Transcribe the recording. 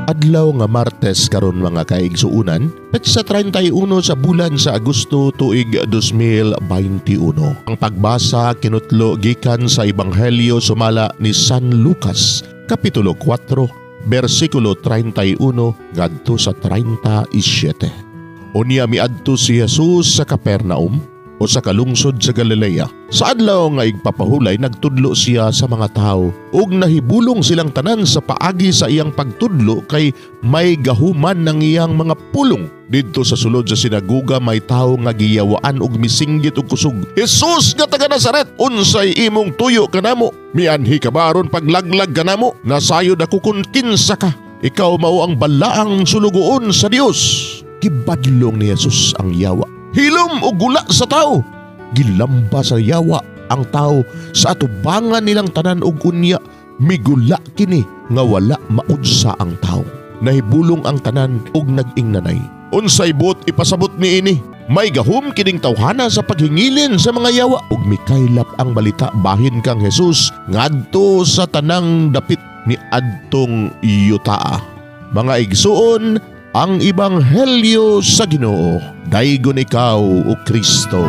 Adlaw nga Martes karon mga kaigsuunan, petsa 31 sa bulan sa Agosto tuig 2021. Ang pagbasa kinutlo gikan sa Ebanghelyo sumala ni San Lucas, Kapitulo 4, versikulo 31 ngadto sa 37. Unya miadto si Jesus sa Capernaum o sa kalungsod sa Galilea. Sa adlaw nga igpapahulay nagtudlo siya sa mga tao ug nahibulong silang tanan sa paagi sa iyang pagtudlo kay may gahuman ng iyang mga pulong. Didto sa sulod sa sinaguga may tao nga giyawaan ug misinggit og kusog. Jesus nga taga Nazaret, unsay imong tuyo kanamo? Mianhi ka baron paglaglag kanamo? Nasayod ako kun kinsa ka. Ikaw mao ang balaang sulugoon sa Dios. Gibadlong ni Jesus ang yawa. Hilom o gula sa tao. Gilamba sa yawa ang tao sa atubangan nilang tanan og unya. Migula kini nga wala maudsa ang tao. Nahibulong ang tanan og nag-ingnanay. Unsay buot ipasabot niini? May gahum kining tawhana sa paghingilin sa mga yawa ug mikaylap ang balita bahin kang Jesus ngadto sa tanang dapit ni adtong yutaa. Mga igsuon, ang Ebanghelyo sa Ginoo. Daygon ikaw, O Kristo.